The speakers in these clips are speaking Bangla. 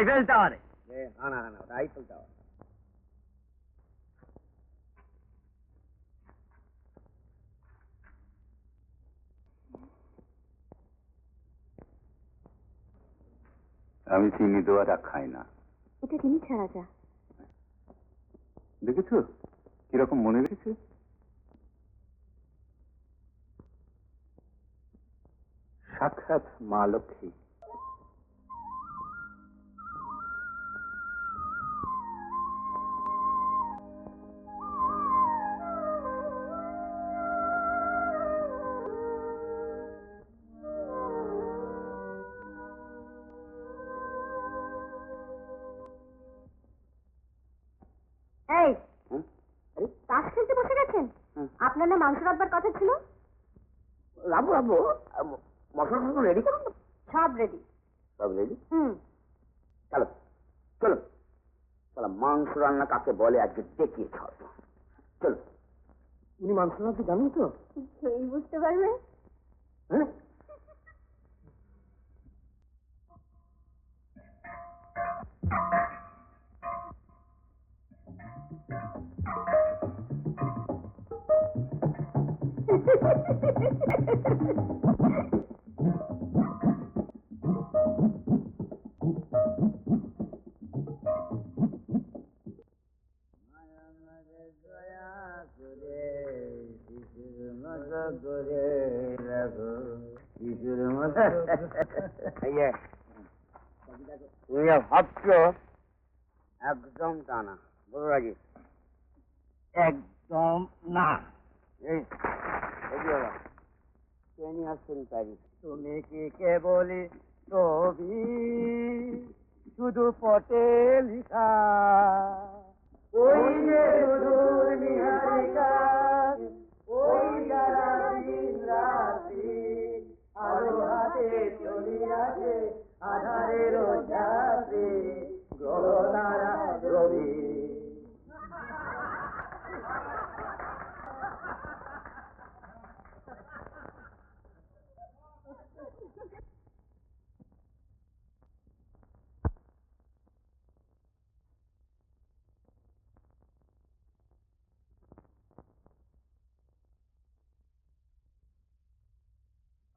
আইফেল টাওয়ারে। না না ওটা আইফেল টাওয়ার। আমি চিনি দেওয়াটা খাই না। এটা চিনি ছাড়া যা। দেখেছো কিরকম মনে রেখেছে? সাক্ষাৎ মা লক্ষ্মী। এই তাস খেলতে বসে গেছেন? আপনার না মাংস রাখবার কথা ছিল? রাবু রাবু মশলা টসলা রেডি করুন। সব রেডি। সব রেডি? চলো চলো চলো, মাংস রান্না কাকে বলে আজকে দেখিয়ে ছাড়বো। চলো। উনি মাংস রান্না জানেন তো? সেই বুঝতে পারবে। হ্যাঁ তুমি ভাবছো একদম তা না, বলো রাজি। একদম না। এই কে নিয়ে আসছেন প্যারিস? তুমি কি কেবলই ছবি শুধু পটে লিখা, ওই যে সুদূর নিহারিকা, ওই যারা দিন রাত্রি আলো হাতে চলিয়াছে আধারের যাত্রী গ্রহ তারা রবি।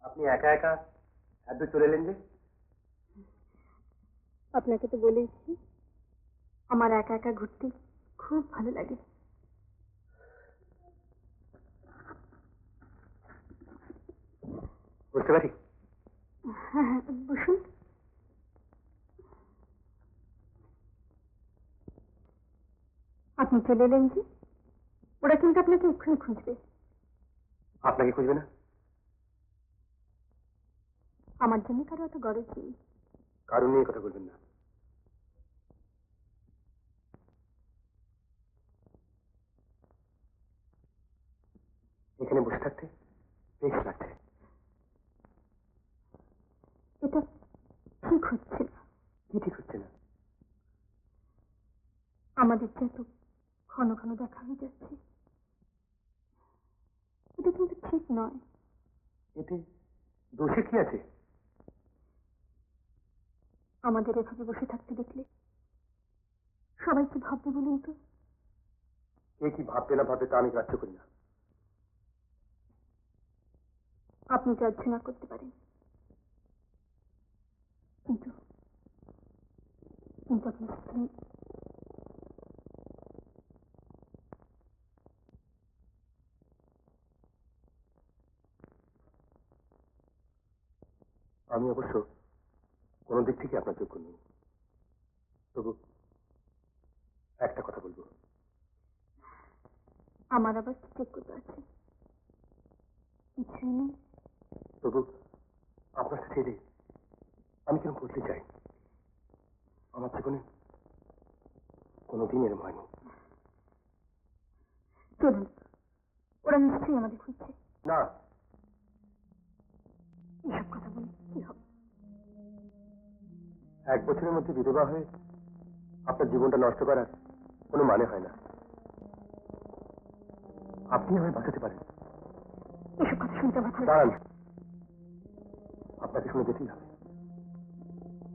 আপনি একা একা এত চলে এলেন যে? আপনাকে তো বলেছি আমার একা একা ঘুরতে খুব ভালো লাগে। বুঝতে পারি। হ্যাঁ হ্যাঁ বসুন। আপনি চলে এলেন যে, ওরা কিন্তু আপনাকে এক্ষুনি খুঁজবে। আপনাকে খুঁজবে না? আমার জন্য কারো এত গরজ নেই। কারণ নিয়ে কথা বলবেন না। এখানে বসে থাকতে বেশ লাগছে। এটা ঠিক হচ্ছে না। কি ঠিক হচ্ছে না? আমাদের যে এত ঘন ঘন দেখা হয়ে যাচ্ছে, এটা কিন্তু ঠিক নয়। এতে দোষে কি আছে? আমাদের এভাবে বসে থাকতে দেখলে সবাই কি ভাববে বলুন তো? কে কি ভাববে না ভাববে তা আমি গ্রাহ্য করি না। আপনি গ্রাহ্য না করতে পারেন, কিন্তু কিন্তু আপনার স্ত্রী আমি অবশ্য কোনো দিক থেকে আপনার যোগ্য নই। তবু একটা কথা বলবো। আমার আবার কি যোগ্যতা আছে? কিছুই নেই। তবু আপনার সাথে এলে আমি কেন বলতে চাই, আমার জীবনে কোনোদিন এরম হয়নি। চলুন, ওরা নিশ্চয়ই আমাদের খুঁজছে। না, এসব কথা বলে কি হবে? 1 বছরের মধ্যে বিধবা হয়ে আপনার জীবনটা নষ্ট করার কোনো মানে হয় না। আপনি আমায় বাঁচাতে পারেন। এসব কথা শুনতে আমার ভালো দাঁড়ান, লাগে না। আপনাকে শুনে যেতেই হবে।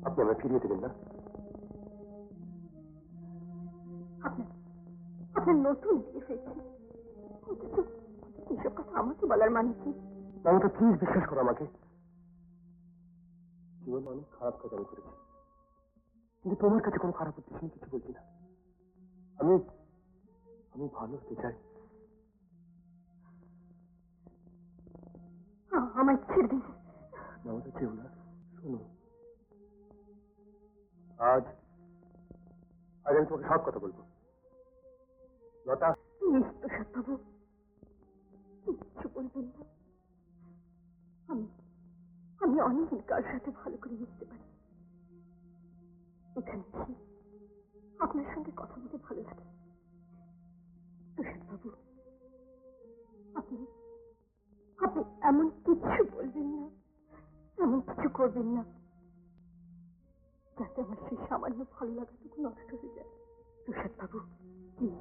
আপনি আমায় ফিরিয়ে দেবেন না? আপনার আপনার নতুন বিয়ে হয়েছে, অথচ এসব কথা আমাকে বলার মানে কি? মমতা প্লিজ বিশ্বাস করো আমাকে। জীবনে অনেক খারাপ কাজ আমি করেছি, কিন্তু তোমার কাছে কোনো খারাপ উদ্দেশ্য নিয়ে কিছু বলছি না। আমি আমি ভালো হতে চাই। আমায় ছেড়ে দিন। মমতা চেও না, শোনো, আজ আজ আমি তোমাকে সব কথা বলবো। লতা, প্রসাদ বাবু, কিচ্ছু বলবেন না। আমি আমি অনেকদিন কার সাথে ভালো করে মিশতে পারি। এখানে এসে আপনার সঙ্গে কথা বলতে ভালো লাগে। প্রসাদ বাবু, আপনি আপনি এমন কিছু বলবেন না, এমন কিছু করবেন না যাতে আমার সেই সামান্য ভালো লাগাটুকু নষ্ট হয়ে যায়। প্রসাদ বাবু, প্লিজ